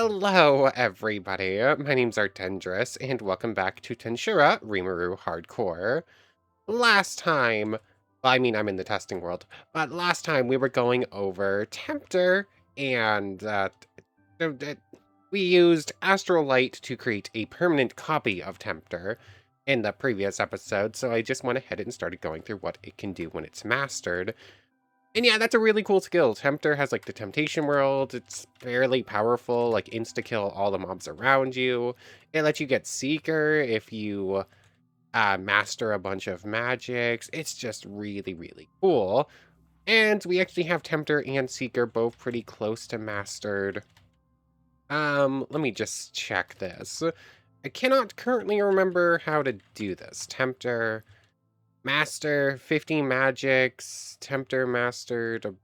Hello, everybody. My name's Artendris, and welcome back to Tensura Rimuru Hardcore. Last time, well, I mean, I'm in the testing world, but last time we were going over Tempter, and we used Astral Light to create a permanent copy of Tempter in the previous episode, so I just went ahead and started going through what it can do when it's mastered. And yeah, that's a really cool skill. Tempter has like the temptation world. It's fairly powerful, like insta-kill all the mobs around you. It lets you get Seeker if you master a bunch of magics. It's just really, really cool. And we actually have Tempter and Seeker both pretty close to mastered. Let me just check this. I cannot currently remember how to do this. Tempter... Master, 50 magics, Tempter mastered.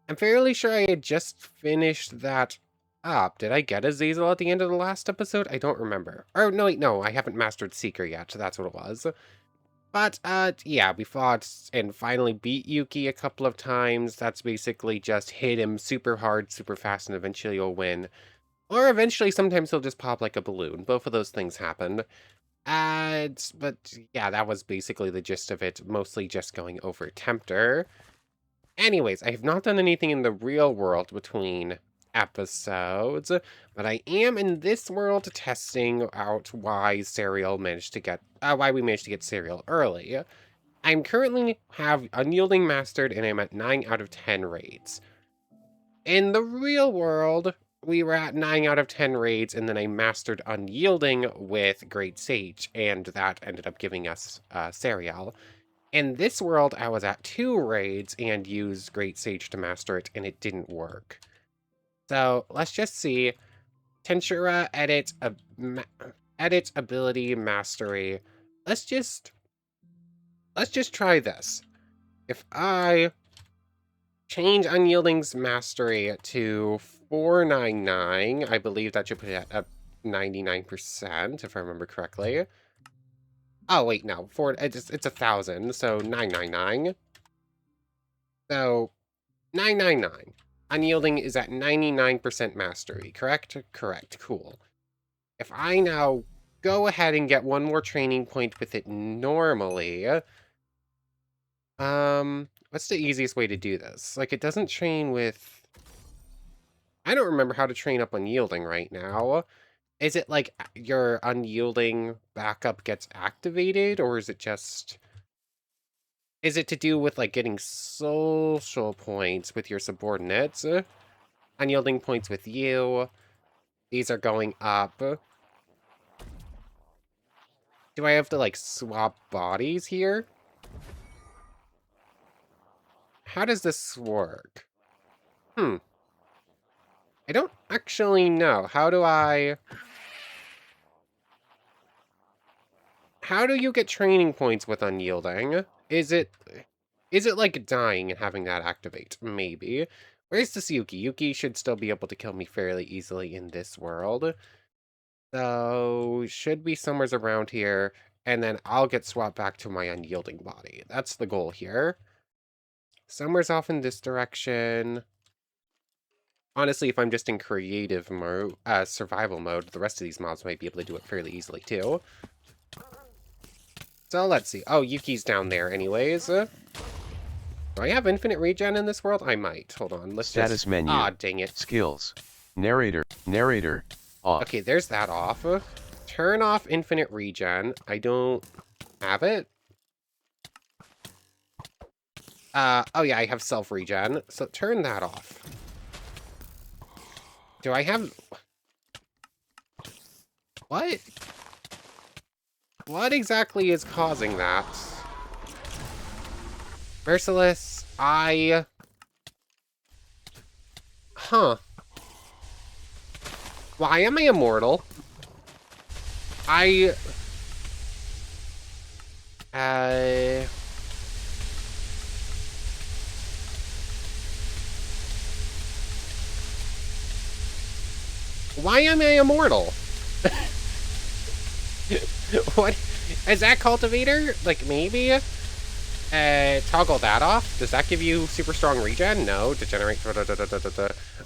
I'm fairly sure I had just finished that up. Did I get Azazel at the end of the last episode? I don't remember. Oh, no, wait, no, I haven't mastered Seeker yet, so that's what it was. But, yeah, we fought and finally beat Yuki a couple of times. That's basically just hit him super hard, super fast, and eventually you'll win. Or eventually, sometimes he'll just pop like a balloon. Both of those things happened. But yeah, that was basically the gist of it, mostly just going over Tempter. Anyways, I have not done anything in the real world between episodes, but I am in this world testing out why Sariel managed to get, why we managed to get Sariel early. I'm currently have Unyielding mastered, and I'm at 9 out of 10 raids. In the real world, we were at 9 out of 10 raids, and then I mastered Unyielding with Great Sage, and that ended up giving us Sariel. In this world, I was at 2 raids and used Great Sage to master it, and it didn't work. So let's just see. Tensura edit ability mastery. Let's just try this. If I change Unyielding's mastery to 499. I believe that should put it at 99%, if I remember correctly. Oh, wait, no. It's 1,000, so 999. So, 999. Unyielding is at 99% mastery, correct? Correct, cool. If I now go ahead and get one more training point with it normally, what's the easiest way to do this? Like, it doesn't train with... I don't remember how to train up Unyielding right now. Is it like your Unyielding backup gets activated, or is it just... Is it to do with like getting social points with your subordinates? Unyielding points with you. These are going up. Do I have to like swap bodies here? How does this work? I don't actually know. How do you get training points with Unyielding? Is it like dying and having that activate? Maybe. Where's this Yuki? Yuki should still be able to kill me fairly easily in this world. So, should be somewhere around here, and then I'll get swapped back to my Unyielding body. That's the goal here. Somewhere's off in this direction. Honestly, if I'm just in creative mode, survival mode, the rest of these mobs might be able to do it fairly easily, too. So, let's see. Oh, Yuki's down there anyways. Do I have infinite regen in this world? I might. Hold on. Let's Status menu. Ah, dang it. Skills. Narrator. Off. Okay, there's that off. Turn off infinite regen. I don't have it. Oh yeah, I have self-regen. So, turn that off. Do I have... What? What exactly is causing that? Merciless, Huh. Why am I immortal? Why am I immortal? What? Is that Cultivator? Like, maybe? Toggle that off. Does that give you super strong regen? No. Degenerate.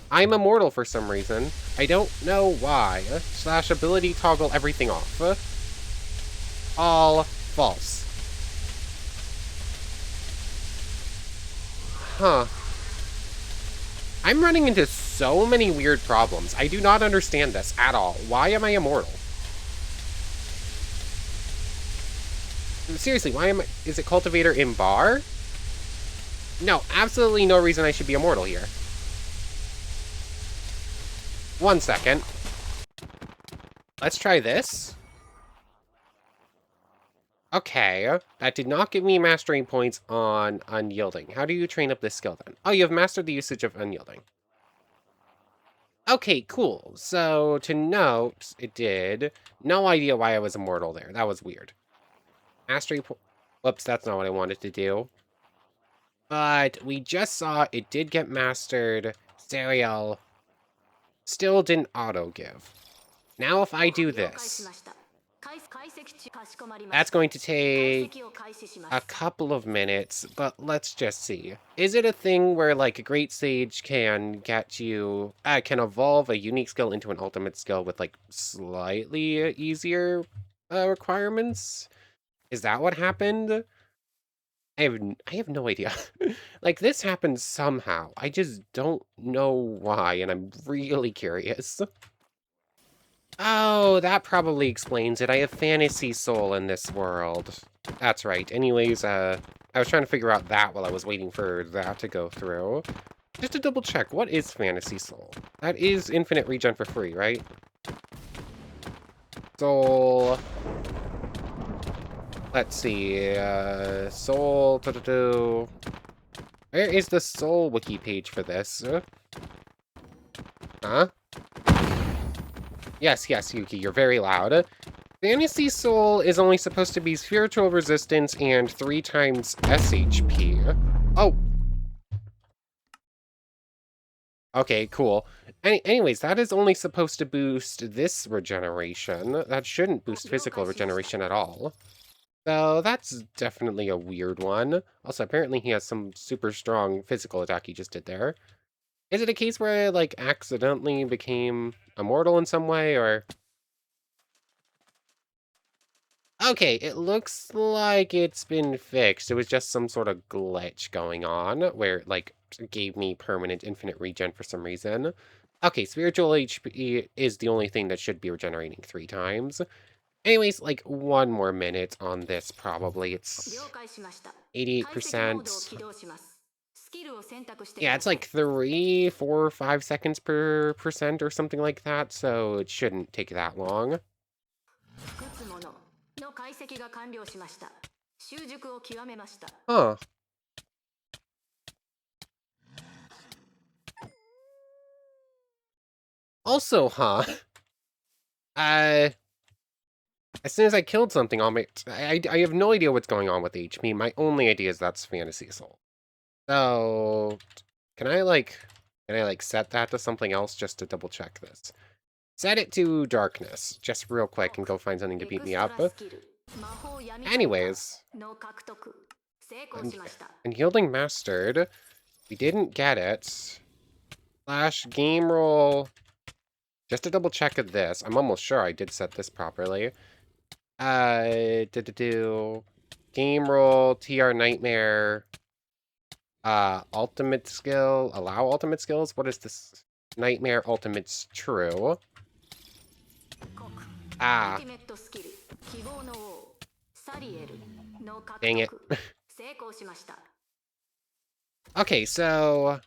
I'm immortal for some reason. I don't know why. Slash ability toggle everything off. All false. Huh. I'm running into so many weird problems. I do not understand this at all. Why am I immortal? Seriously, why am I... Is it Cultivator in bar? No, absolutely no reason I should be immortal here. 1 second. Let's try this. Okay, that did not give me mastering points on Unyielding. How do you train up this skill then? Oh, you have mastered the usage of Unyielding. Okay, cool. So, to note, it did. No idea why I was immortal there. That was weird. Mastery point. Whoops, that's not what I wanted to do. But we just saw it did get mastered. Sariel still didn't auto-give. Now if I do this, that's going to take a couple of minutes, but let's just see. Is it a thing where, like, a Great Sage can get you, can evolve a unique skill into an ultimate skill with, like, slightly easier requirements? Is that what happened? I have no idea. Like, this happened somehow. I just don't know why, and I'm really curious. Oh, that probably explains it. I have Fantasy Soul in this world. That's right. Anyways, I was trying to figure out that while I was waiting for that to go through. Just to double check, what is Fantasy Soul? That is infinite regen for free, right? Soul... Let's see, Soul... Where is the Soul wiki page for this? Huh? Yes, Yuki, you're very loud. Fantasy Soul is only supposed to be spiritual resistance and 3 times SHP. Oh! Okay, cool. Anyways, that is only supposed to boost this regeneration. That shouldn't boost physical regeneration at all. So that's definitely a weird one. Also, apparently he has some super strong physical attack he just did there. Is it a case where I, like, accidentally became immortal in some way, or... Okay, it looks like it's been fixed. It was just some sort of glitch going on, where it, like, gave me permanent infinite regen for some reason. Okay, spiritual HP is the only thing that should be regenerating 3 times. Anyways, like, 1 more minute on this, probably. It's 88%. Yeah, it's like 3, 4, 5 seconds per percent or something like that, so it shouldn't take that long. Huh. Also, huh? As soon as I killed something on my... I have no idea what's going on with HP. My only idea is that's Fantasy Soul. So... Can I, like, set that to something else just to double check this? Set it to darkness, just real quick, and go find something to beat me up. Anyways... And Yielding Mastered. We didn't get it. Slash game roll... Just to double check at this, I'm almost sure I did set this properly. Game roll, TR Nightmare, ultimate skill, allow ultimate skills? What is this? Nightmare ultimate's true. Ah. Dang it. Okay, so...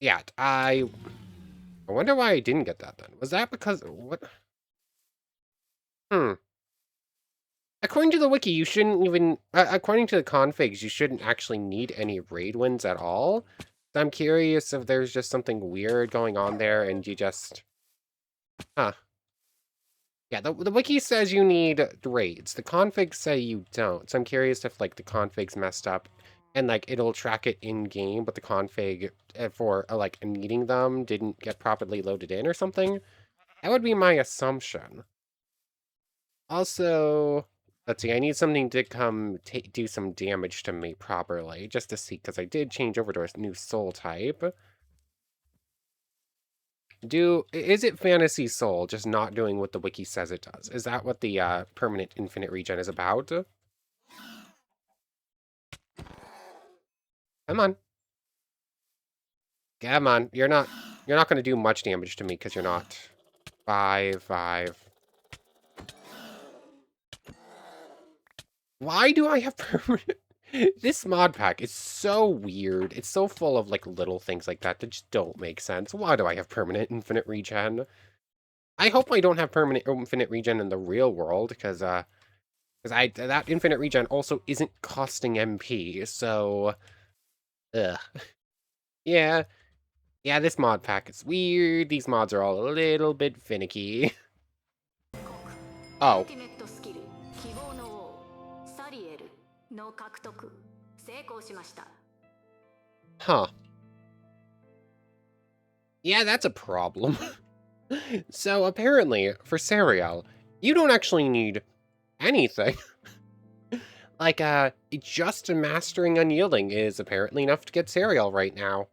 Yeah, I wonder why I didn't get that then. Was that because... What? According to the wiki, you shouldn't even... according to the configs, you shouldn't actually need any raid wins at all. So I'm curious if there's just something weird going on there and you just... Huh. Yeah, the wiki says you need raids. The configs say you don't. So I'm curious if, like, the configs messed up and, like, it'll track it in-game, but the config for, like, needing them didn't get properly loaded in or something. That would be my assumption. Also, Let's see, I need something to come do some damage to me properly, just to see, because I did change over to a new soul type. Is it Fantasy Soul, just not doing what the wiki says it does? Is that what the permanent infinite regen is about? Come on. Come on, you're not gonna do much damage to me, because you're not. 5. Why do I have permanent? This mod pack is so weird. It's so full of, like, little things like that just don't make sense. Why do I have permanent infinite regen? I hope I don't have permanent infinite regen in the real world, because that infinite regen also isn't costing MP, so... Ugh. Yeah. Yeah, this mod pack is weird. These mods are all a little bit finicky. Oh. Huh. Yeah, that's a problem. So, apparently, for Sariel, you don't actually need anything. Like, just mastering Unyielding is apparently enough to get Sariel right now.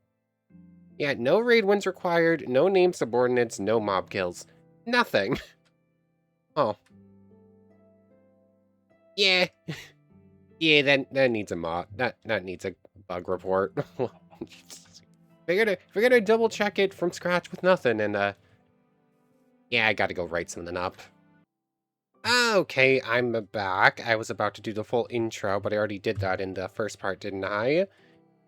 Yeah, no raid wins required, no name subordinates, no mob kills. Nothing. Oh. Yeah. Yeah, that needs a mod. That needs a bug report. Figured I'd double check it from scratch with nothing, and yeah, I gotta go write something up. Okay, I'm back. I was about to do the full intro, but I already did that in the first part, didn't I?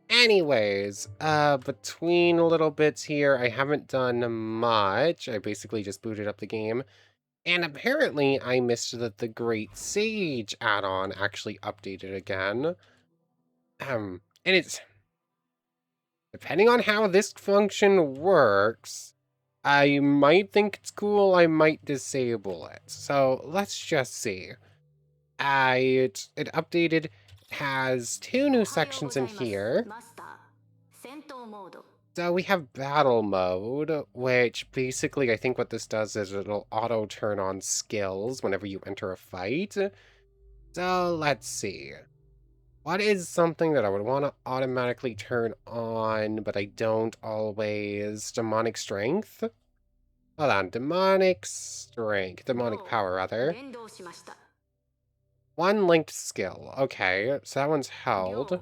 Anyways, between little bits here, I haven't done much. I basically just booted up the game. And apparently, I missed that the Great Sage add-on actually updated again. And it's... Depending on how this function works, I might think it's cool, I might disable it. So, let's just see. It updated, has 2 new sections in here. So we have battle mode, which basically I think what this does is it'll auto turn on skills whenever you enter a fight. So let's see. What is something that I would want to automatically turn on, but I don't always? Demonic strength? Hold on, demonic strength. Demonic power, rather. 1 linked skill. Okay, so that one's held.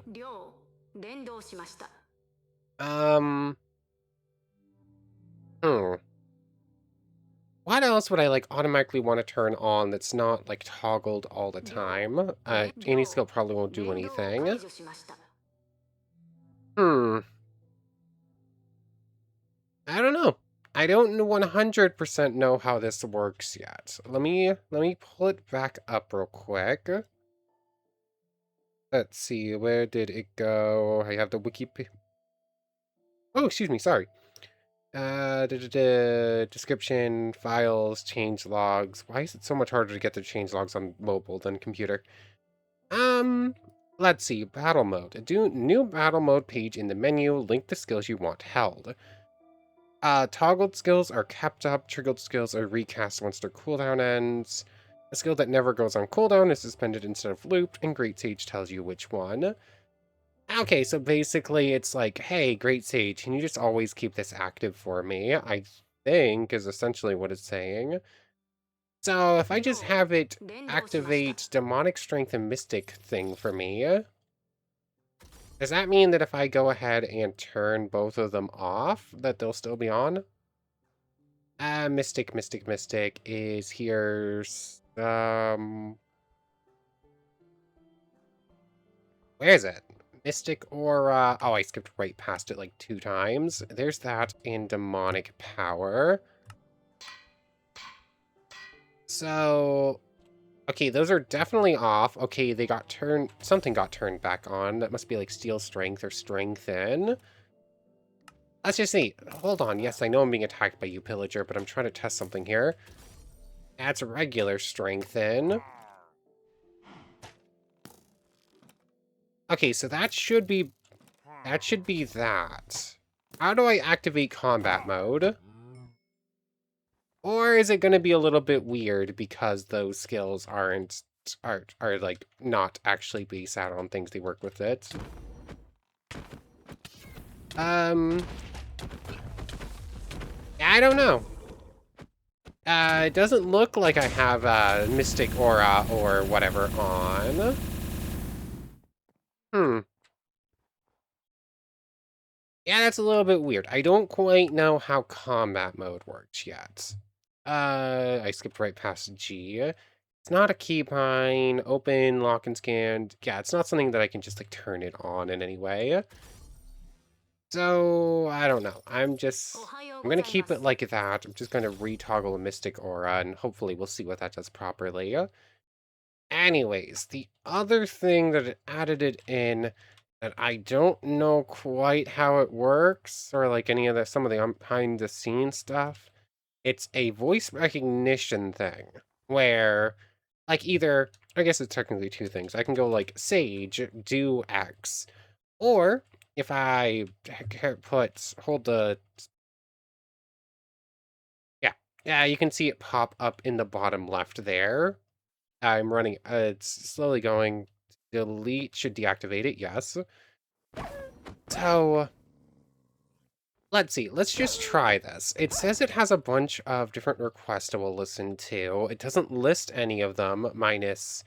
What else would I, like, automatically want to turn on that's not, like, toggled all the time? Any skill probably won't do anything. I don't know. I don't 100% know how this works yet. Let me pull it back up real quick. Let's see, where did it go? I have the wiki... Oh, excuse me, sorry. Description, files, change logs. Why is it so much harder to get the change logs on mobile than computer? Let's see, battle mode. New battle mode page in the menu, link the skills you want held. Toggled skills are kept up, triggered skills are recast once their cooldown ends. A skill that never goes on cooldown is suspended instead of looped, and Great Sage tells you which one. Okay, so basically it's like, hey, Great Sage, can you just always keep this active for me? I think is essentially what it's saying. So if I just have it activate Demonic Strength and Mystic thing for me, does that mean that if I go ahead and turn both of them off, that they'll still be on? Mystic is here, where is it? Mystic Aura. Oh, I skipped right past it like 2 times. There's that in Demonic Power. So, okay, those are definitely off. Okay, they got turned, something got turned back on. That must be like Steel Strength or Strengthen. Let's just see. Hold on. Yes, I know I'm being attacked by you, Pillager, but I'm trying to test something here. That's regular Strengthen. Okay, so that should be that. How do I activate combat mode? Or is it going to be a little bit weird because those skills aren't are like not actually based out on things they work with it. I don't know. It doesn't look like I have a Mystic Aura or whatever on. Yeah, that's a little bit weird. I don't quite know how combat mode works yet. I skipped right past G. It's not a keybind, open, lock and scan. Yeah, it's not something that I can just like turn it on in any way. So, I don't know. I'm gonna keep it like that. I'm just gonna retoggle a Mystic Aura and hopefully we'll see what that does properly. Anyways, the other thing that it added it in that I don't know quite how it works or like any of the some of the behind the scenes stuff. It's a voice recognition thing where like either I guess it's technically two things. I can go like Sage, do X, or if I hold the yeah, yeah, you can see it pop up in the bottom left there. I'm running, it's slowly going. Delete should deactivate it, yes. So, let's see. Let's just try this. It says it has a bunch of different requests I will listen to. It doesn't list any of them, minus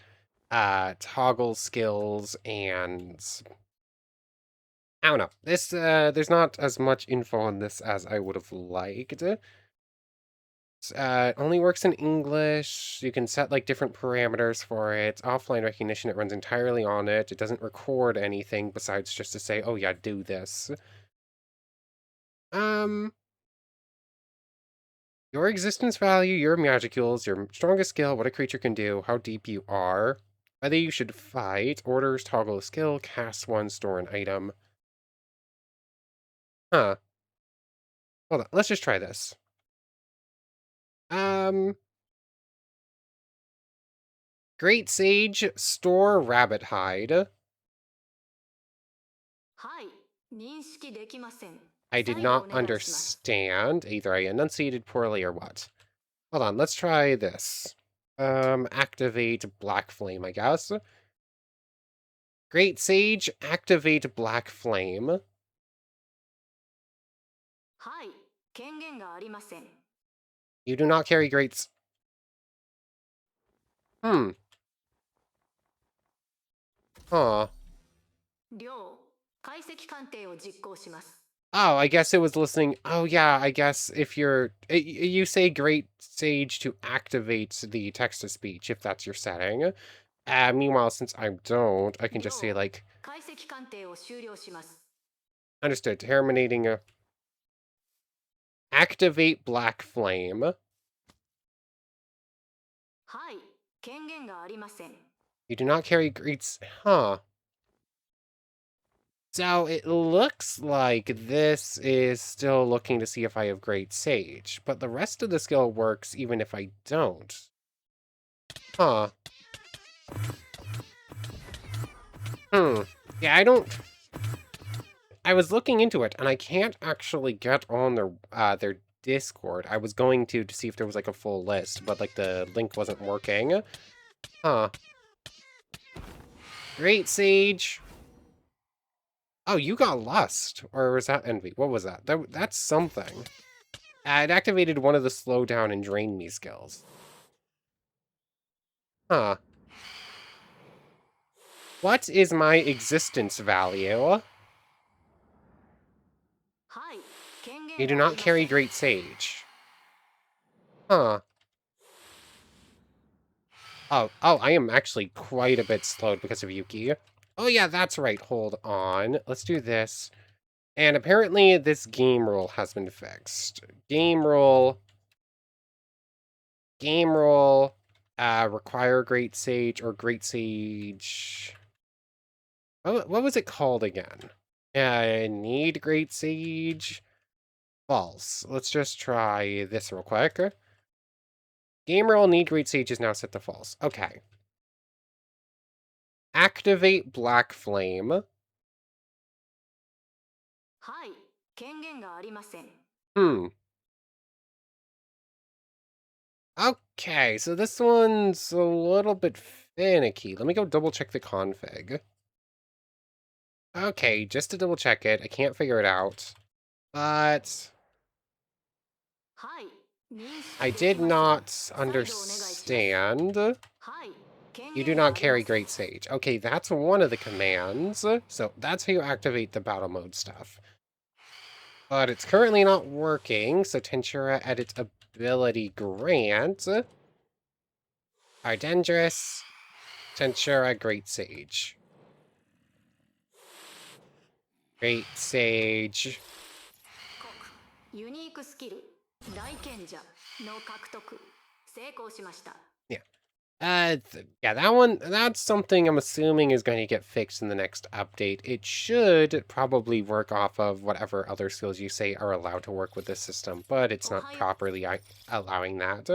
toggle skills and I don't know. There's not as much info on this as I would have liked. It only works in English. You can set like different parameters for it. Offline recognition, it runs entirely on it. It doesn't record anything besides just to say, oh yeah, do this. Um, your existence value, your magicules, your strongest skill, what a creature can do, how deep you are, whether you should fight, orders, toggle a skill, cast one, store an item. Huh. Hold on, let's just try this. Um, Great Sage, store rabbit hide. I did not understand. Either I enunciated poorly or what. Hold on, let's try this. Activate Black Flame, I guess. Great Sage, activate Black Flame. You do not carry great... Hmm. Huh. Oh, I guess it was listening. Oh, yeah, I guess if you're... You say Great Sage to activate the text-to-speech, if that's your setting. Meanwhile, since I don't, I can just say, like... Understood. Terminating a... Activate Black Flame. You do not carry greats... Huh. So it looks like this is still looking to see if I have Great Sage, but the rest of the skill works even if I don't. Huh. Yeah, I don't... I was looking into it, and I can't actually get on their Discord. I was going to see if there was, like, a full list, but, like, the link wasn't working. Huh. Great Sage. Oh, you got Lust. Or was that Envy? What was that? That's something. It activated one of the slow down and drain me skills. Huh. What is my existence value? You do not carry Great Sage. Huh. Oh, I am actually quite a bit slowed because of Yuki. Oh yeah, that's right. Hold on. Let's do this. And apparently this game rule has been fixed. Game rule. Require Great Sage or Great Sage. What was it called again? Need Great Sage. False. Let's just try this real quick. Game rule need Great Sage is now set to false. Okay. Activate Black Flame. Hmm. Okay, so this one's a little bit finicky. Let me go double check the config. Okay, just to double check it. I can't figure it out. But I did not understand. You do not carry Great Sage. Okay, that's one of the commands. So that's how you activate the battle mode stuff. But it's currently not working, so Tensura edit ability grant are dangerous. Tensura Great Sage. Great Sage. Yeah, that one, that's something I'm assuming is going to get fixed in the next update. It should probably work off of whatever other skills you say are allowed to work with this system, but it's not properly allowing that.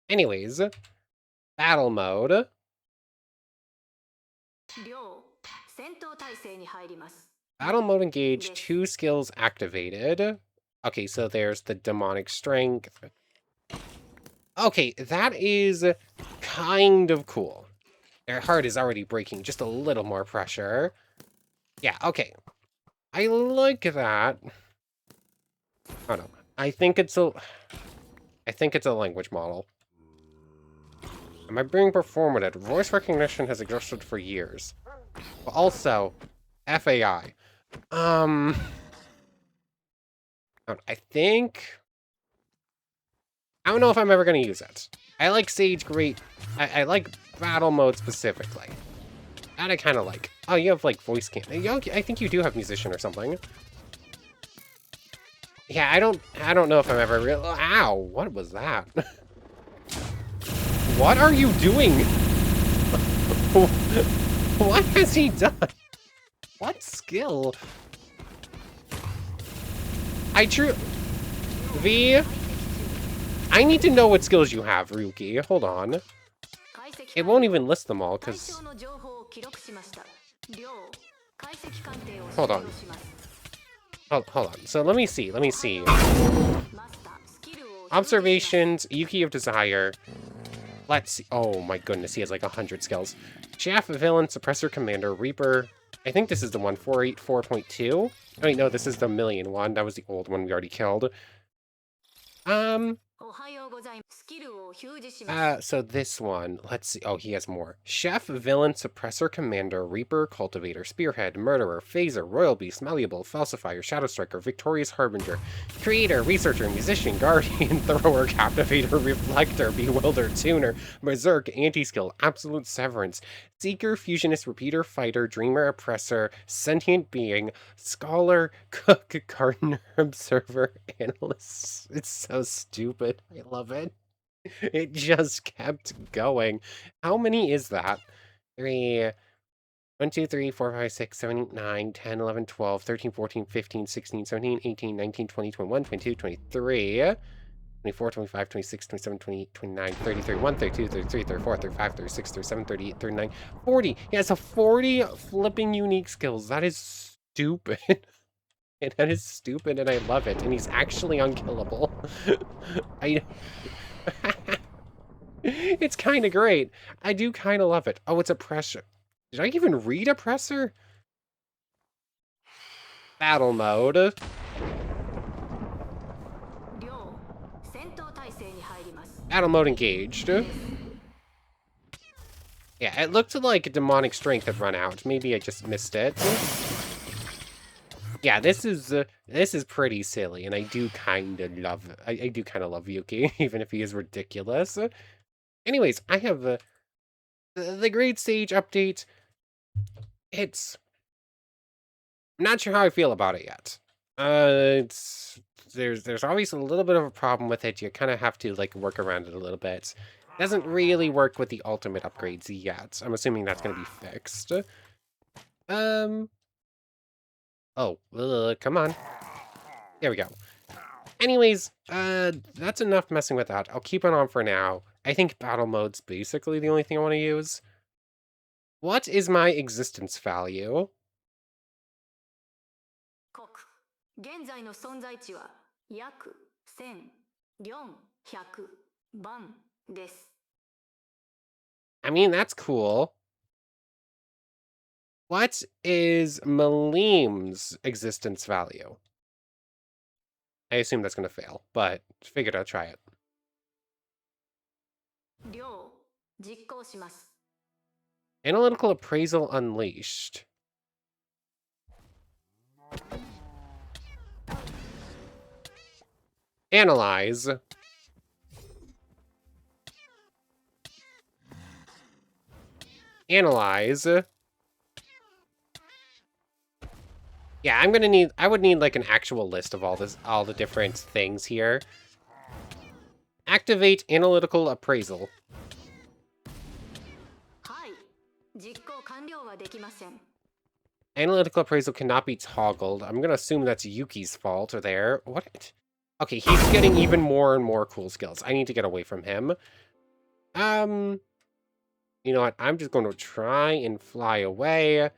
Anyways, battle mode. Battle mode engaged, 2 skills activated. Okay, so there's the demonic strength. Okay, that is kind of cool. Their heart is already breaking, just a little more pressure. Yeah, okay. I like that. Oh no. I think it's a language model. Am I being performative? Voice recognition has existed for years. But also, FAI. I don't know if I'm ever going to use it. I like Sage great. I like battle mode specifically. That I kind of like. Oh, you have like voice cam. I think you do have musician or something. Yeah, I don't know if I'm ever real. Ow! What was that? What are you doing? What has he done? What skill? V. I need to know what skills you have, Ryuki. Hold on. It won't even list them all, because... Hold on. Hold on. So let me see. Observations, Yuki of Desire. Let's see. Oh my goodness, he has like 100 skills. Chaff, Villain, Suppressor, Commander, Reaper. I think this is the one, 484.2. Oh wait, no, this is the million one. That was the old one we already killed. So this one, let's see. Oh, he has more. Chef, Villain, Suppressor, Commander, Reaper, Cultivator, Spearhead, Murderer, Phaser, Royal Beast, Malleable, Falsifier, Shadow Striker, Victorious Harbinger, Creator, Researcher, Musician, Guardian, Thrower, Captivator, Reflector, Bewilder, Tuner, Berserk, Anti-Skill, Absolute Severance, Seeker, Fusionist, Repeater, Fighter, Dreamer, Oppressor, Sentient Being, Scholar, Cook, Gardener, Observer, Analyst. It's so stupid. I love it. It just kept going. How many is that? 3, 1, 2, 3, 4, 5, 6, 7, 8, 9, 10, 11, 12, 13, 14, 15, 16, 17, 18, 19, 20, 21, 22, 23, 24, 25, 26, 27, 28, 29, 30, 31, 32, 33, 34, 35, 36, 37, 38, 39, 40. Yeah, so 40 flipping unique skills. That is stupid. And that is stupid, and I love it. And he's actually unkillable. It's kind of great. I do kind of love it. Oh, it's Oppressor. Did I even read Oppressor? Battle mode. Battle mode engaged. Yeah, it looked like demonic strength had run out. Maybe I just missed it. Yeah, this is pretty silly, and I do kind of love. I do kind of love Yuki, even if he is ridiculous. Anyways, I have the Great Sage update. I'm not sure how I feel about it yet. There's always a little bit of a problem with it. You kind of have to like work around it a little bit. It doesn't really work with the ultimate upgrades yet. I'm assuming that's going to be fixed. Oh, come on. There we go. Anyways, that's enough messing with that. I'll keep it on for now. I think battle mode's basically the only thing I want to use. What is my existence value? I mean, that's cool. What is Malim's existence value? I assume that's going to fail, but figured I'd try it. 量実行します Analytical Appraisal Unleashed. Analyze. Analyze. Yeah, I would need like an actual list of all the different things here. Activate Analytical Appraisal. はい実行完了はできません Analytical Appraisal cannot be toggled. I'm gonna assume that's Yuki's fault or there. What? Okay, he's getting even more and more cool skills. I need to get away from him. You know what? I'm just going to try and fly away.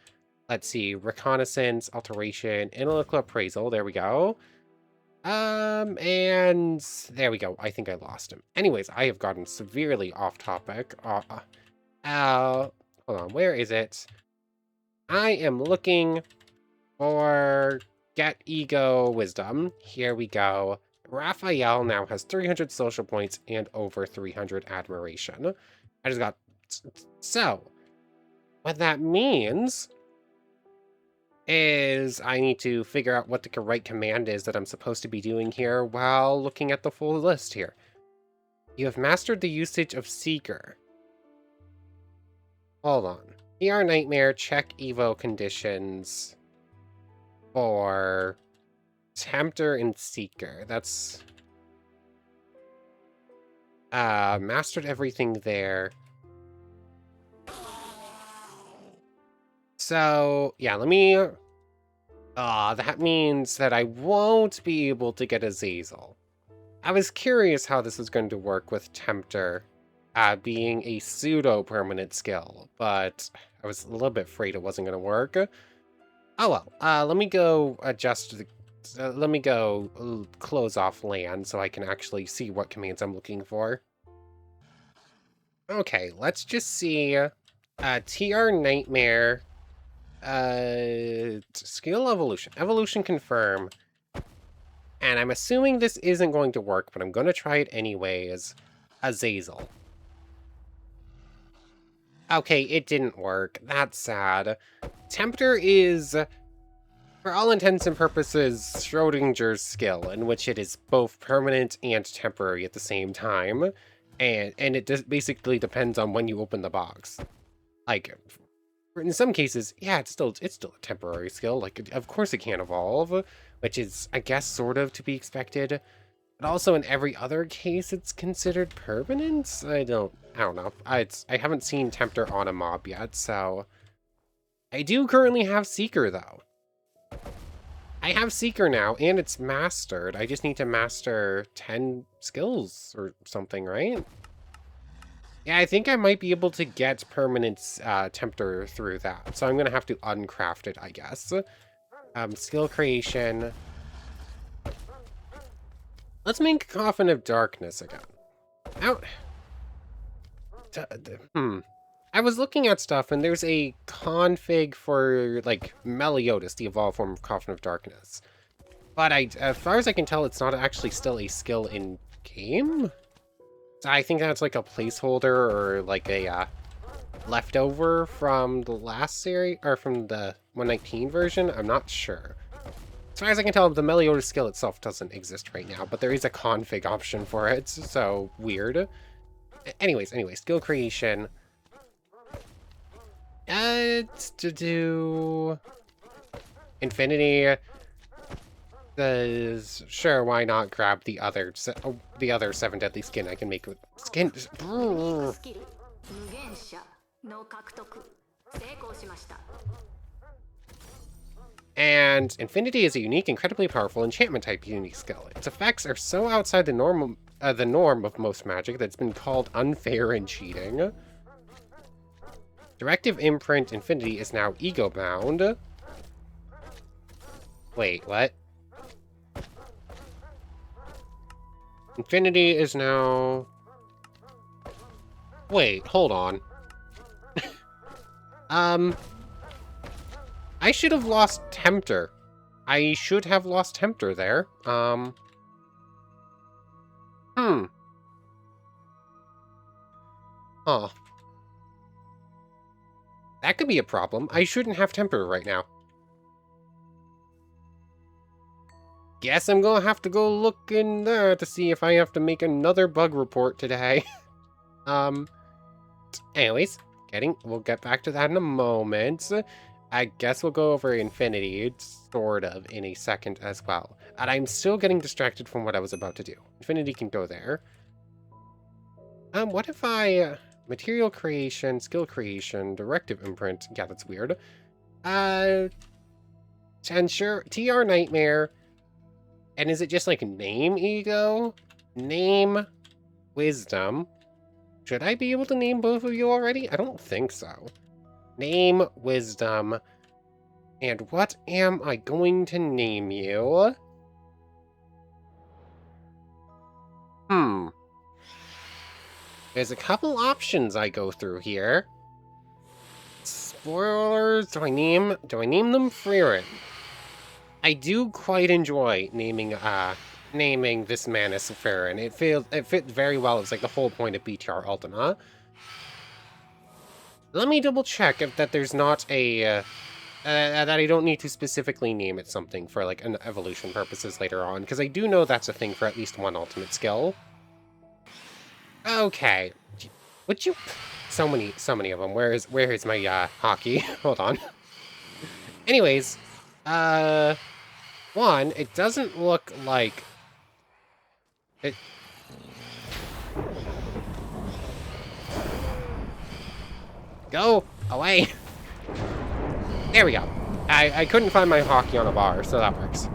Let's see. Reconnaissance, Alteration, Analytical Appraisal. There we go. And there we go. I think I lost him. Anyways, I have gotten severely off topic. Hold on. Where is it? I am looking for Get Ego Wisdom. Here we go. Raphael now has 300 social points and over 300 admiration. I just got... So, what that means is I need to figure out what the right command is that I'm supposed to be doing here while looking at the full list here. You have mastered the usage of Seeker. Hold on. PR Nightmare, check Evo conditions for Tempter and Seeker. That's... mastered everything there. So, yeah, let me... that means that I won't be able to get Azazel. I was curious how this was going to work with Tempter being a pseudo-permanent skill, but I was a little bit afraid it wasn't going to work. Oh well, let me go adjust the... let me go close off LAN so I can actually see what commands I'm looking for. Okay, let's just see. TR Nightmare... skill evolution. Evolution confirm. And I'm assuming this isn't going to work, but I'm going to try it anyways. Azazel. Okay, it didn't work. That's sad. Tempter is, for all intents and purposes, Schrodinger's skill, in which it is both permanent and temporary at the same time. And it basically depends on when you open the box. Like... in some cases, yeah, it's still a temporary skill. Like, of course it can't evolve, which is, I guess, sort of to be expected. But also in every other case, it's considered permanent? I don't know. I haven't seen Tempter on a mob yet, so... I do currently have Seeker, though. I have Seeker now, and it's mastered. I just need to master 10 skills or something, right? Yeah, I think I might be able to get permanent Tempter through that. So I'm going to have to uncraft it, I guess. Skill creation. Let's make Coffin of Darkness again. Out. I was looking at stuff, and there's a config for, like, Meliodas, the evolved form of Coffin of Darkness. But as far as I can tell, it's not actually still a skill in-game? I think that's like a placeholder or like a leftover from the last series, or from the 119 version. I'm not sure. As far as I can tell, the Meliodas skill itself doesn't exist right now, but there is a config option for it, so weird. Anyways, skill creation. It's to do... Infinity... Sure, why not grab the other 7 deadly skin I can make with skin. And Infinity is a unique, incredibly powerful enchantment type unique skill. Its effects are so outside the norm of most magic that it's been called unfair and cheating. Directive Imprint Infinity is now ego bound. Wait, what? Infinity is now... Wait, hold on. I should have lost Tempter. I should have lost Tempter there. Oh. That could be a problem. I shouldn't have Tempter right now. Guess I'm gonna have to go look in there to see if I have to make another bug report today. Anyways, we'll get back to that in a moment. I guess we'll go over Infinity, sort of, in a second as well. And I'm still getting distracted from what I was about to do. Infinity can go there. What if I... material creation, skill creation, directive imprint. Yeah, that's weird. Tensura, TR Nightmare. And is it just like name ego? Name wisdom. Should I be able to name both of you already? I don't think so. Name wisdom. And what am I going to name you? There's a couple options I go through here. Spoilers, do I name them Frieren? I do quite enjoy naming this Manus Frieren. It fit very well. It's like the whole point of BTR Ultima. Let me double check if that there's not a that I don't need to specifically name it something for like an evolution purposes later on, because I do know that's a thing for at least one ultimate skill. Okay, would you? So many of them. Where is my hockey? Hold on. Anyways, one, it doesn't look like it. Go away. There we go. I couldn't find my hockey on a bar, so that works.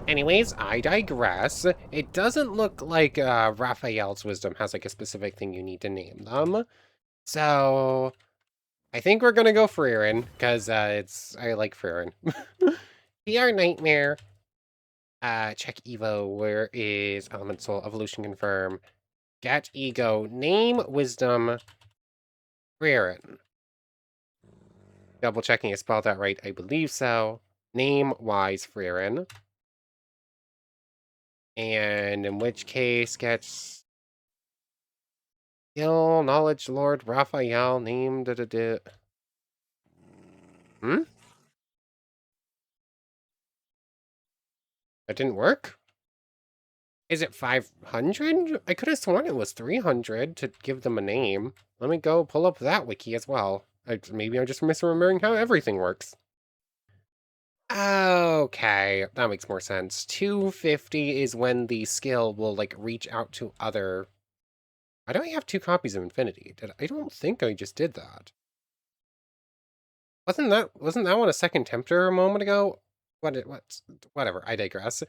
Anyways, I digress. It doesn't look like Raphael's wisdom has like a specific thing you need to name them. So I think we're gonna go Frieren, because I like Frieren. TR Nightmare. Check Evo. Where is Elemental Evolution Confirm? Get Ego. Name Wisdom. Frieren. Double checking I spelled that right. I believe so. Name Wise Frieren. And in which case, get Skill, Knowledge Lord, Raphael, name, Hmm? That didn't work? Is it 500? I could have sworn it was 300 to give them a name. Let me go pull up that wiki as well. Maybe I'm just misremembering how everything works. Okay, that makes more sense. 250 is when the skill will, like, reach out to other... Why do I have 2 copies of Infinity? I don't think I just did that. Wasn't that one a second Tempter a moment ago? Whatever, I digress.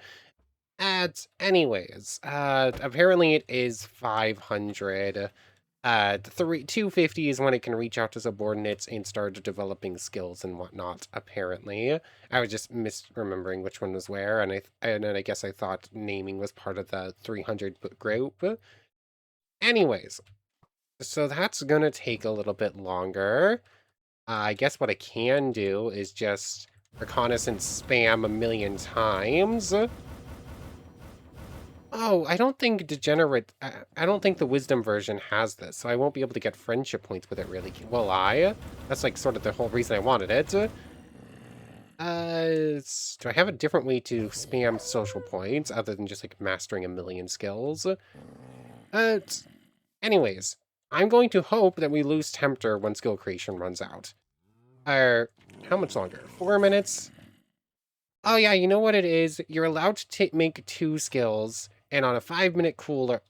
Anyways, apparently it is 500. 250 is when it can reach out to subordinates and start developing skills and whatnot, apparently. I was just misremembering which one was where, and then I guess I thought naming was part of the 300 group. Anyways, so that's gonna take a little bit longer. I guess what I can do is just reconnaissance spam a million times. Oh, I don't think Degenerate... I don't think the Wisdom version has this, so I won't be able to get friendship points with it, really. Will I? That's, like, sort of the whole reason I wanted it. Do I have a different way to spam social points, other than just, like, mastering a million skills? Anyways, I'm going to hope that we lose Tempter when skill creation runs out. How much longer? 4 minutes? Oh, yeah, you know what it is? You're allowed to make 2 skills... And on a 5-minute cooler,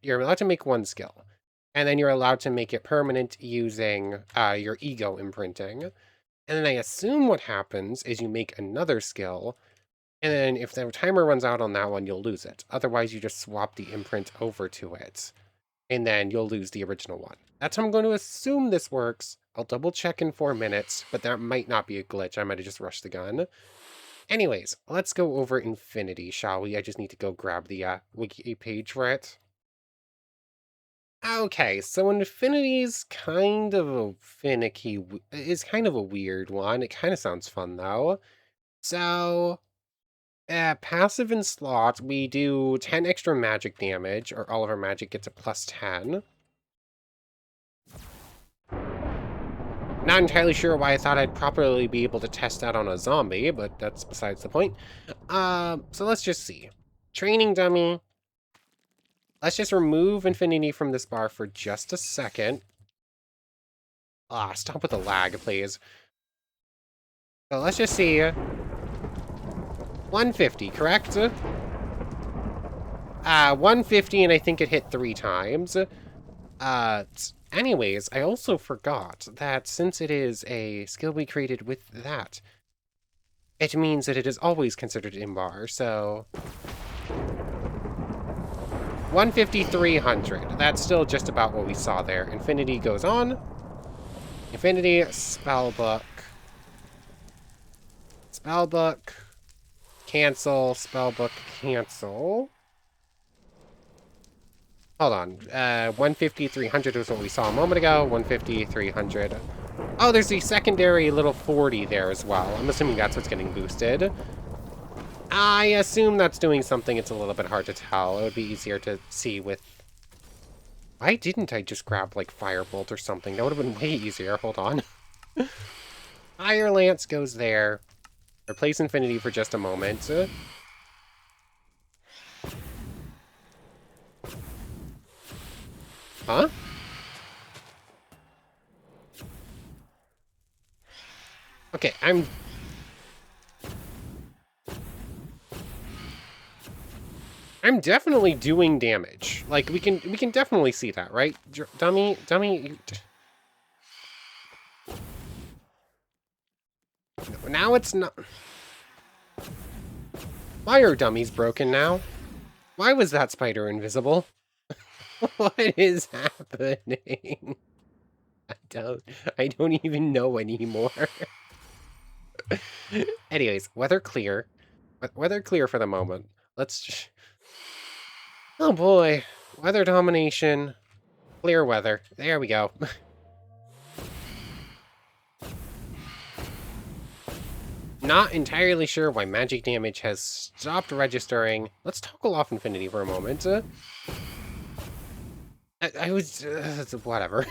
you're allowed to make 1 skill. And then you're allowed to make it permanent using your ego imprinting. And then I assume what happens is you make another skill, and then if the timer runs out on that one, you'll lose it. Otherwise, you just swap the imprint over to it, and then you'll lose the original one. That's how I'm going to assume this works. I'll double check in 4 minutes, but that might not be a glitch. I might have just rushed the gun. Anyways, let's go over Infinity, shall we? I just need to go grab the wiki page for it. Okay, so Infinity's kind of a finicky, is kind of a weird one. It kind of sounds fun though. So, passive in slot, we do 10 extra magic damage, or all of our magic gets a plus 10. Not entirely sure why I thought I'd properly be able to test that on a zombie, but that's besides the point. So let's just see. Training dummy. Let's just remove Infinity from this bar for just a second. Stop with the lag, please. So let's just see. 150, correct? 150, and I think it hit 3 times. Anyways, I also forgot that since it is a skill we created with that, it means that it is always considered in bar, so 150, 300. That's still just about what we saw there. Infinity goes on. Infinity, spellbook. Spellbook. Cancel, spellbook, cancel. Hold on. 150, 300 was what we saw a moment ago. 150, 300. Oh, there's the secondary little 40 there as well. I'm assuming that's what's getting boosted. I assume that's doing something. It's a little bit hard to tell. It would be easier to see with... Why didn't I just grab, like, Firebolt or something? That would have been way easier. Hold on. Fire Lance goes there. Replace Infinity for just a moment. Huh? Okay, I'm definitely doing damage. Like, we can definitely see that, right? Dummy, now it's not... Why are dummies broken now? Why was that spider invisible? What is happening? I don't even know anymore. Anyways, weather clear. Weather clear for the moment. Let's... Oh boy. Weather domination. Clear weather. There we go. Not entirely sure why magic damage has stopped registering. Let's toggle off Infinity for a moment. I was... whatever.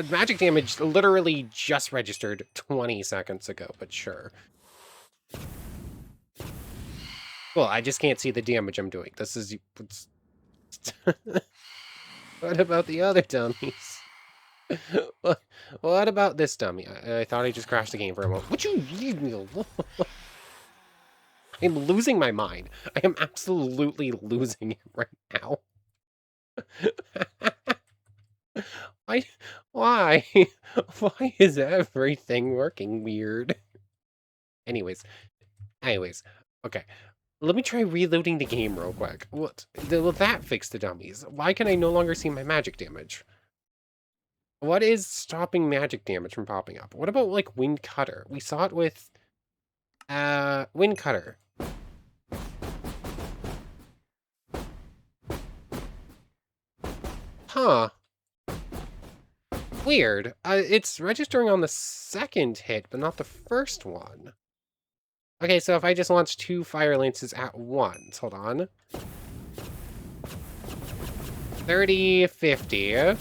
Magic damage literally just registered 20 seconds ago, but sure. Well, I just can't see the damage I'm doing. This is... What about the other dummies? What about this dummy? I thought I just crashed the game for a moment. Would you leave me alone? I'm losing my mind. I am absolutely losing it right now. Why? Why? Why is everything working weird? Anyways. Okay. Let me try reloading the game real quick. What? Will that fix the dummies? Why can I no longer see my magic damage? What is stopping magic damage from popping up? What about, like, Wind Cutter? We saw it with... Wind Cutter. Huh. Weird. It's registering on the second hit, but not the first one. Okay, so if I just launch 2 Fire Lances at once, hold on. 30, 50.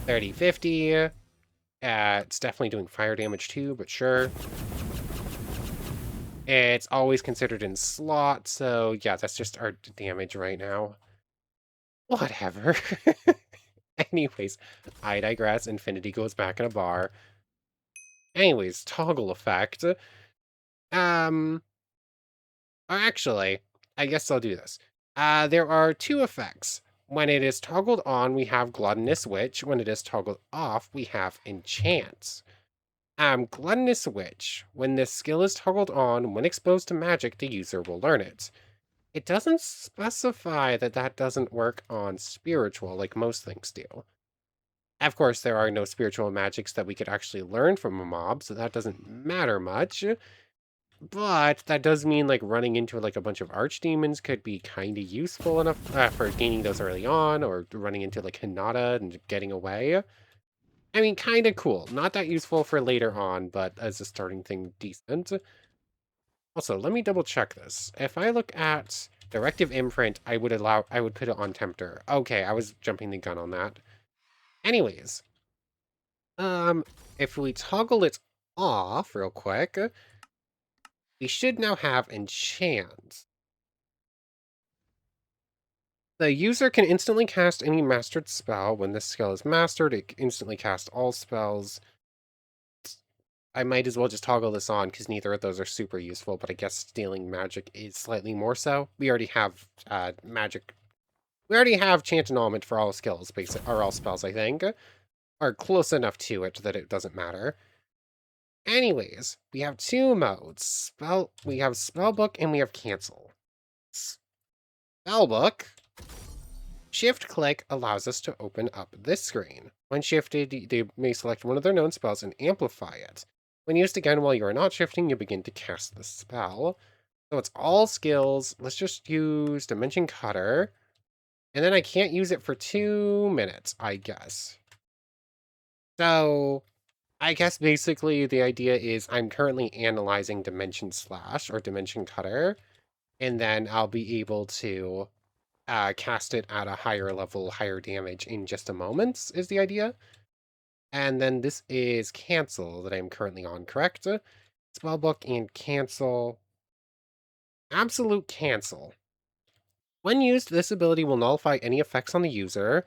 30, 50. It's definitely doing fire damage too, but sure. It's always considered in slot, so yeah, that's just our damage right now. Whatever. Anyways, I digress. Infinity goes back in a bar. Anyways, toggle effect. Actually, I guess I'll do this. There are 2 effects. When it is toggled on, we have Gluttonous Witch. When it is toggled off, we have Enchants. Gluttonous Witch. When this skill is toggled on, when exposed to magic, the user will learn it. It doesn't specify that that doesn't work on spiritual, like most things do. Of course, there are no spiritual magics that we could actually learn from a mob, so that doesn't matter much. But that does mean, like, running into, like, a bunch of archdemons could be kind of useful enough for gaining those early on, or running into, like, Hinata and getting away. I mean, kind of cool. Not that useful for later on, but as a starting thing, decent. Also, let me double check this. If I look at directive imprint, I would put it on Tempter. Okay, I was jumping the gun on that. Anyways, if we toggle it off real quick, we should now have enchant. The user can instantly cast any mastered spell. When this skill is mastered, it can instantly cast all spells. I might as well just toggle this on because neither of those are super useful, but I guess stealing magic is slightly more so. We already have magic. We already have chant annulment for all skills, or all spells, I think. Or close enough to it that it doesn't matter. Anyways, we have two modes. We have Spellbook and we have Cancel. Spellbook. Shift-click allows us to open up this screen. When shifted, they may select one of their known spells and amplify it. When used again while you are not shifting, you begin to cast the spell. So it's all skills. Let's just use Dimension Cutter. And then I can't use it for 2 minutes, I guess. So I guess basically the idea is I'm currently analyzing Dimension Slash or Dimension Cutter. And then I'll be able to cast it at a higher level, higher damage in just a moment, is the idea. And then this is Cancel that I'm currently on, correct? Spellbook and Cancel. Absolute Cancel. When used, this ability will nullify any effects on the user.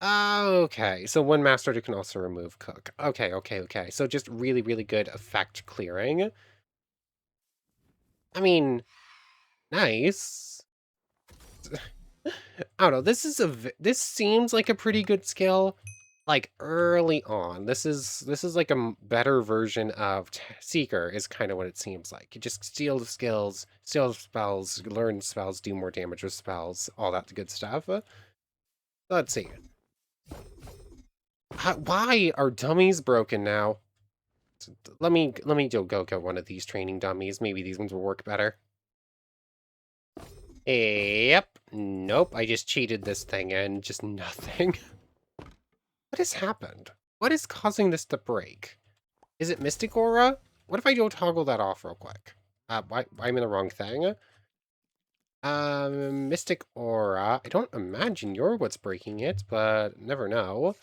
Okay, so when mastered, it can also remove Cook. Okay. So just really, really good effect clearing. I mean, nice. I don't know. This seems like a pretty good skill. Like early on, this is like a better version of Seeker. Is kind of what it seems like. You just steal the skills, steal spells, learn spells, do more damage with spells, all that good stuff. Let's see. Why are dummies broken now? Let me go get one of these training dummies. Maybe these ones will work better. Yep. Nope. I just cheated this thing and just nothing. What has happened? What is causing this to break? Is it Mystic Aura? What if I don't toggle that off real quick? Why I'm in the wrong thing? Mystic Aura. I don't imagine you're what's breaking it, but never know.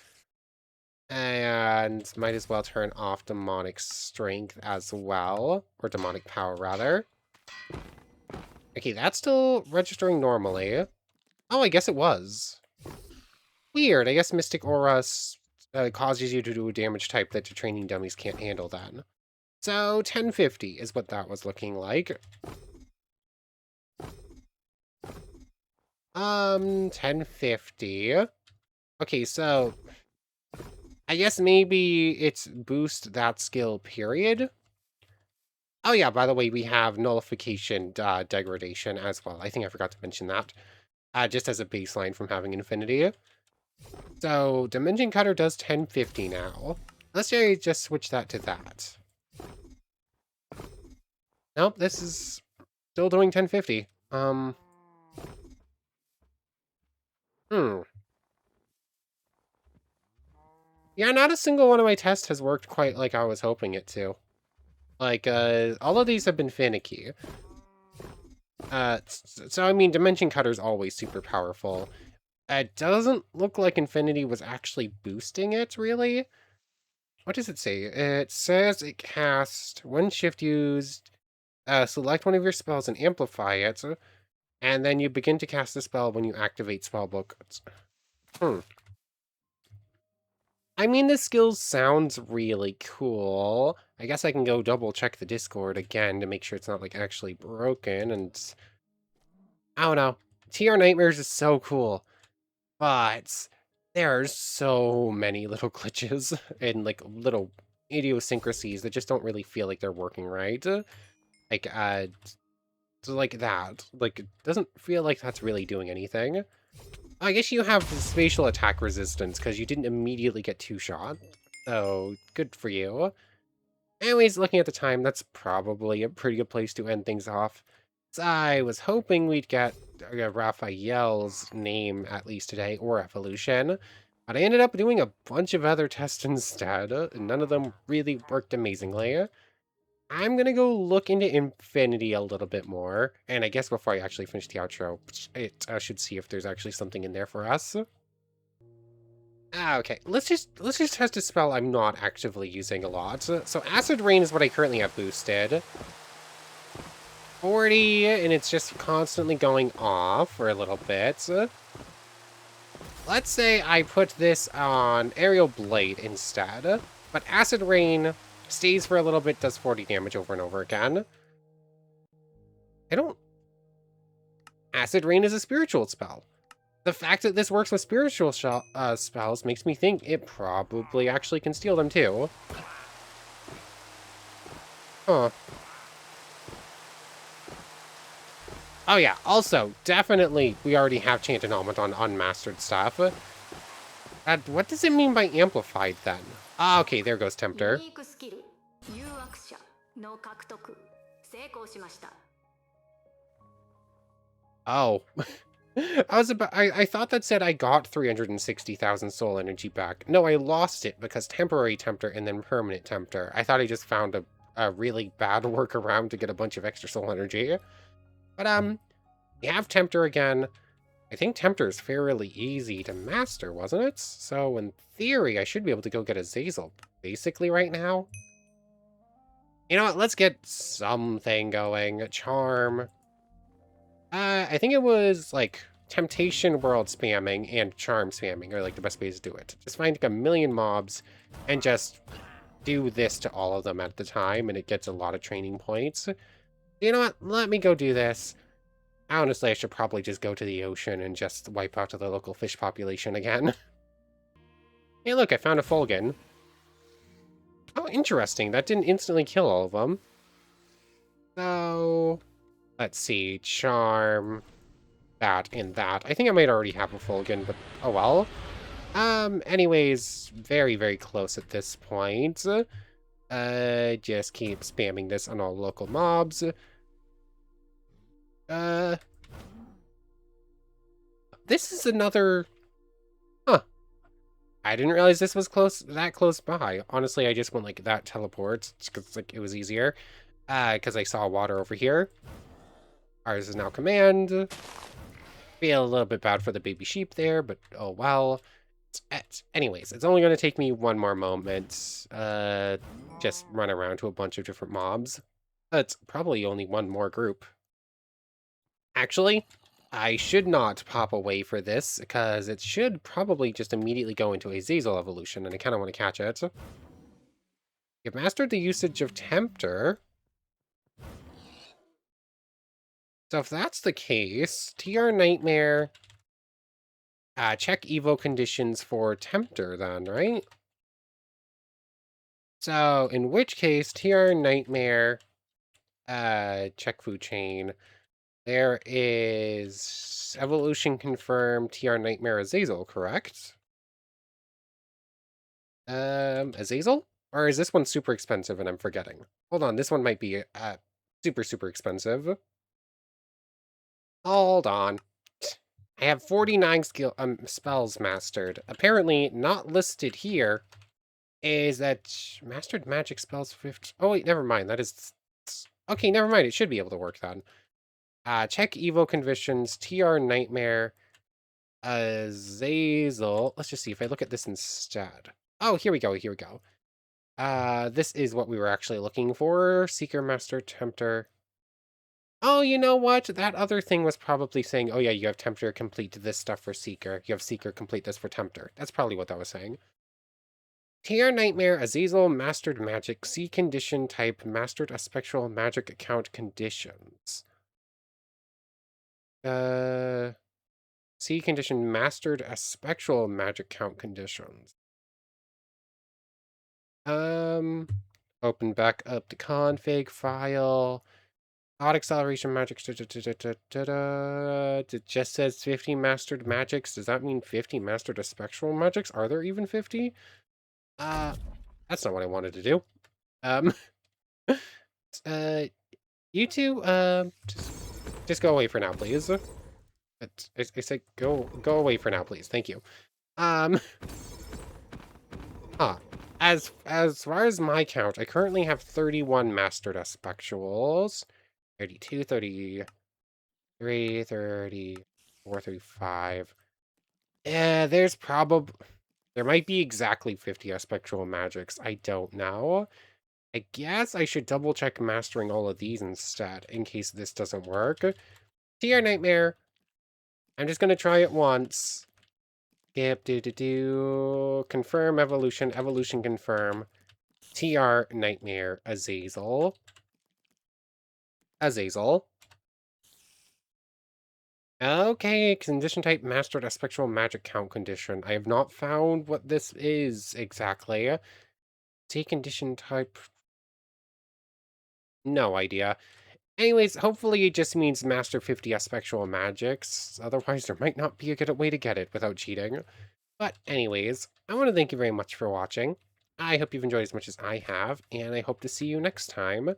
And might as well turn off Demonic Strength as well. Or Demonic Power, rather. Okay, that's still registering normally. Oh, I guess it was. Weird. I guess Mystic Aura causes you to do a damage type that your training dummies can't handle then. So 1050 is what that was looking like. 1050. Okay, so I guess maybe it's boost that skill period. Oh yeah, by the way, we have nullification degradation as well. I think I forgot to mention that. Just as a baseline from having infinity. So Dimension Cutter does 1050 now. Let's say I just switch that to that. Nope, this is still doing 1050. Yeah, not a single one of my tests has worked quite like I was hoping it to. Like, all of these have been finicky. So I mean, Dimension Cutter's always super powerful. It doesn't look like Infinity was actually boosting it, really. What does it say? It says it casts when shift used, select one of your spells and amplify it, and then you begin to cast the spell when you activate Spellbook. I mean, the skill sounds really cool. I guess I can go double check the Discord again to make sure it's not, like, actually broken, and I don't know. TR Nightmares is so cool, but there are so many little glitches and, like, little idiosyncrasies that just don't really feel like they're working right. Like, like that. Like, it doesn't feel like that's really doing anything. I guess you have spatial attack resistance because you didn't immediately get 2 shot. So, good for you. Anyways, looking at the time, that's probably a pretty good place to end things off. So I was hoping we'd get Raphael's name at least today, or evolution. But I ended up doing a bunch of other tests instead, and none of them really worked amazingly. I'm gonna go look into Infinity a little bit more, and I guess before I actually finish the outro, I should see if there's actually something in there for us. Okay, let's just test a spell I'm not actively using a lot. So Acid Rain is what I currently have boosted. 40, and it's just constantly going off for a little bit. Let's say I put this on Aerial Blade instead, but Acid Rain stays for a little bit, does 40 damage over and over again. Acid Rain is a spiritual spell. The fact that this works with spiritual spells makes me think it probably actually can steal them too. Huh. Oh yeah, also, definitely, we already have Chanted Automaton unmastered stuff. What does it mean by amplified then? Ah, okay, there goes Tempter. ユニークスキル誘惑者の獲得成功しました。 Oh. I thought that said I got 360,000 soul energy back. No, I lost it because temporary Tempter and then permanent Tempter. I thought I just found a really bad workaround to get a bunch of extra soul energy. But, you have Tempter again. I think Tempter is fairly easy to master, wasn't it? So, in theory, I should be able to go get Azazel basically right now. You know what? Let's get something going. Charm. I think it was, like, Temptation World spamming and Charm spamming are, like, the best ways to do it. Just find, like, a million mobs and just do this to all of them at the time, and it gets a lot of training points. You know what? Let me go do this. Honestly, I should probably just go to the ocean and just wipe out the local fish population again. Hey, look, I found a Fulgon. Oh, interesting. That didn't instantly kill all of them. So, let's see. Charm, that, and that. I think I might already have a Fulgon, but oh well. Anyways, very, very close at this point. Just keep spamming this on all local mobs. This is another... Huh. I didn't realize this was that close by. Honestly, I just went like that teleport, because like, it was easier. Because I saw water over here. Ours is now command. Feel a little bit bad for the baby sheep there, but oh well. Anyways, it's only going to take me one more moment. Just run around to a bunch of different mobs. It's probably only one more group. Actually, I should not pop away for this, because it should probably just immediately go into a Azazel evolution, and I kind of want to catch it. You've mastered the usage of Tempter. So if that's the case, TR Nightmare... check Evo conditions for Tempter then, right? So, in which case, TR Nightmare... check food chain... There is evolution confirmed TR Nightmare Azazel, correct? Azazel? Or is this one super expensive and I'm forgetting? Hold on, this one might be super, super expensive. Hold on. I have 49 spells mastered. Apparently, not listed here is that mastered magic spells 50. Oh, wait, never mind. That is... Okay, never mind. It should be able to work then. Check Evo conditions, TR Nightmare, Azazel. Let's just see if I look at this instead. Oh, here we go, here we go. This is what we were actually looking for. Seeker, Master, Tempter. Oh, you know what? That other thing was probably saying, oh yeah, you have Tempter, complete this stuff for Seeker. You have Seeker, complete this for Tempter. That's probably what that was saying. TR Nightmare, Azazel, Mastered Magic, C condition type, Mastered a Spectral Magic account conditions. C condition mastered a spectral magic count conditions. Open back up the config file. Thought acceleration magics. It just says 50 mastered magics. Does that mean 50 mastered a spectral magics? Are there even 50? That's not what I wanted to do. Um, uh, you two, just go away for now, please. I say go away for now, please. Thank you. Um, huh. As far as my count, I currently have 31 mastered aspectuals. 32, 33, 34, 35. Yeah, there might be exactly 50 aspectual magics. I don't know. I guess I should double check mastering all of these instead, in case this doesn't work. TR Nightmare. I'm just gonna try it once. Skip, confirm evolution, evolution confirm. TR Nightmare, Azazel. Azazel. Okay, condition type mastered a spectral magic count condition. I have not found what this is exactly. T condition type. No idea. Anyways, hopefully it just means master 50 spectral magics. Otherwise, there might not be a good way to get it without cheating. But anyways, I want to thank you very much for watching. I hope you've enjoyed as much as I have, and I hope to see you next time.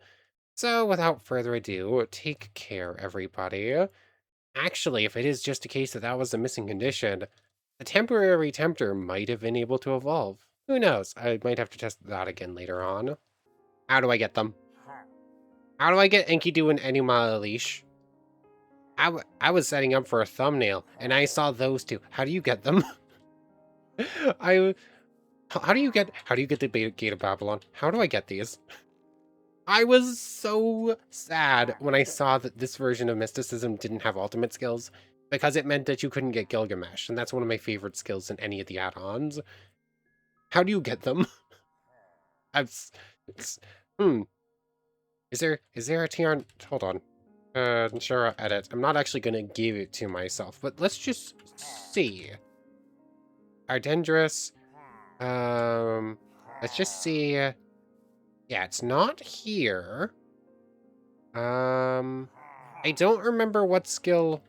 So without further ado, take care, everybody. Actually, if it is just a case that that was a missing condition, the temporary tempter might have been able to evolve. Who knows? I might have to test that again later on. How do I get them? How do I get Enkidu and Enuma Leash? I was setting up for a thumbnail, and I saw those two. How do you get them? I how do you get the Gate of Babylon? How do I get these? I was so sad when I saw that this version of Mysticism didn't have ultimate skills, because it meant that you couldn't get Gilgamesh, and that's one of my favorite skills in any of the add-ons. How do you get them? I've, it's, hmm. Is there a TR? Hold on. Tensura edit. I'm not actually gonna give it to myself, but let's just see. Ardendrous. Let's just see. Yeah, it's not here. I don't remember what skill.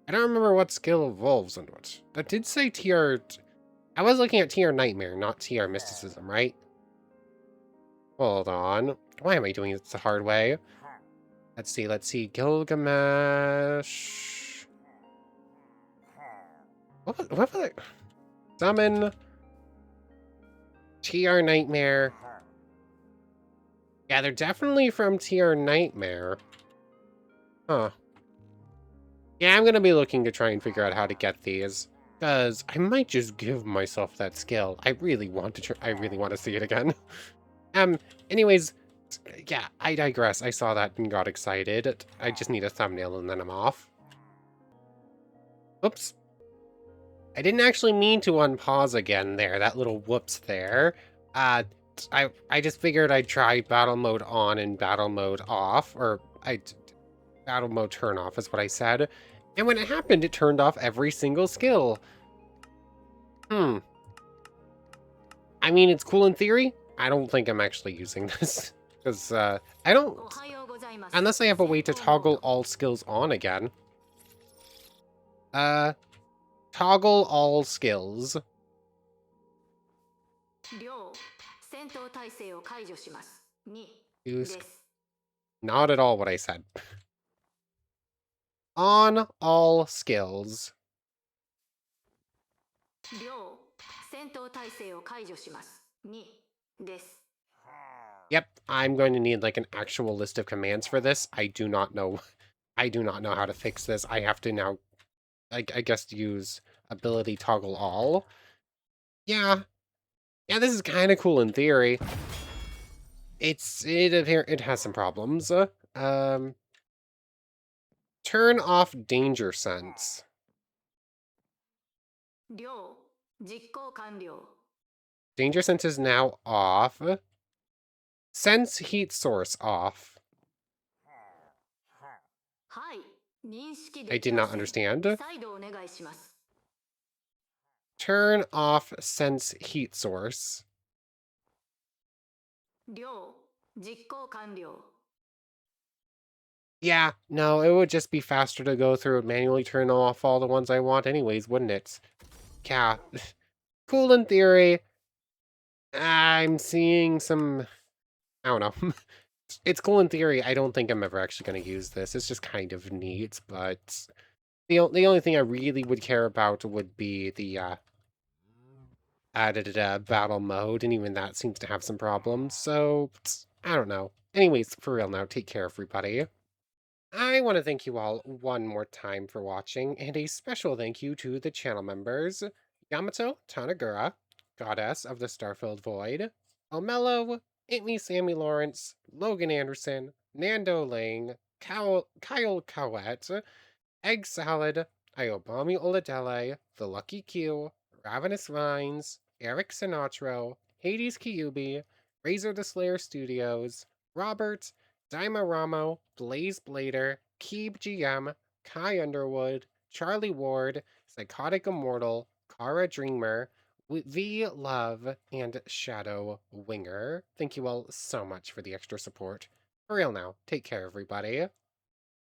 I don't remember what skill evolves into it. That did say TR. I was looking at TR Nightmare, not TR Mysticism, right? Hold on. Why am I doing this the hard way? Let's see. Gilgamesh. What was it? Summon. TR Nightmare. Yeah, they're definitely from TR Nightmare. Huh. Yeah, I'm gonna be looking to try and figure out how to get these. Because I might just give myself that skill. I really want to see it again. Anyways, yeah, I digress. I saw that and got excited. I just need a thumbnail and then I'm off. Oops. I didn't actually mean to unpause again there, that little whoops there. I just figured I'd try battle mode on and battle mode off, or battle mode turn off is what I said. And when it happened, it turned off every single skill. I mean, it's cool in theory. I don't think I'm actually using this. Because, I don't... Unless I have a way to toggle all skills on again. Toggle all skills. Use... Not at all what I said. On all skills. Yep, I'm going to need like an actual list of commands for this. I do not know how to fix this. I have to now, I guess, use ability toggle all. Yeah, this is kind of cool in theory. It has some problems. Turn off danger sense. Danger sense is now off. Sense heat source off. I did not understand. Turn off sense heat source. Yeah, no, it would just be faster to go through and manually turn off all the ones I want anyways, wouldn't it? Yeah. Cool in theory. I'm seeing some I don't know. It's cool in theory. I don't think I'm ever actually going to use this. It's just kind of neat, but the only thing I really would care about would be the added battle mode, and even that seems to have some problems, so I don't know. Anyways, for real now, take care, everybody. I want to thank you all one more time for watching, and a special thank you to the channel members Yamato Tanagura, Goddess of the Starfilled Void, Omelo, Itme Sammy Lawrence, Logan Anderson, Nando Lang, Kyle Cowett, Egg Salad, Iobami Oladele, The Lucky Q, Ravenous Vines, Eric Sinatro, Hades Kyubi, Razor the Slayer Studios, Robert, Daima Ramo, Blaze Blader, Keeb GM, Kai Underwood, Charlie Ward, Psychotic Immortal, Kara Dreamer, V Love, and Shadow Winger. Thank you all so much for the extra support. For real now, take care, everybody.